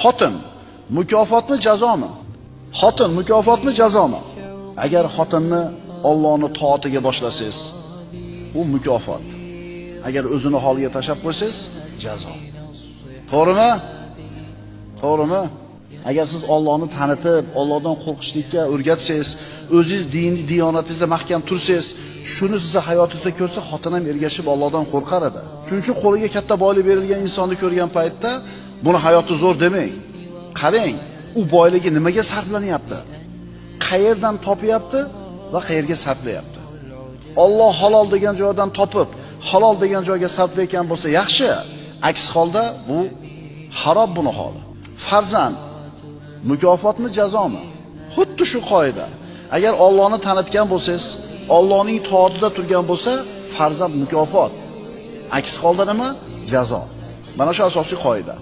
Xotin mukofotmi, jazomi? Xotin mukofotmi, jazomi? Agar xotinni Allohning toatiga boshlasangiz, u mukofot. Agar o'zini holiga tashab qo'ysangiz, jazo. To'g'rimi? To'g'rimi? Agar siz Allohni tanitib, Allohdan qo'rqishlikka o'rgatsangiz, o'zingiz diyonatingizda mahkam tursangiz, shuni siz hayotingizda ko'rsa, xotin ham ergashib Allohdan qo'rqar edi. Shuning uchun qo'liga katta boylik berilgan insonni ko'rgan paytda, buni hayoti zo'r demang. Qarang, u boyligi nimaga sarflanyapti? Qayerdan topyapti va qayerga sarflayapti? Alloh halol degan joydan topib, halol degan joyga sarflayotgan bo'lsa yaxshi. Aks holda bu harob buni holi. Farzand mukofotmi, jazomi? Xuddi shu qoida. Agar Allohni tanitgan bo'lsangiz, Allohning toatida turgan bo'lsa, farzand mukofot. Aks holda nima? Jazo. Mana shu asosiy qoida.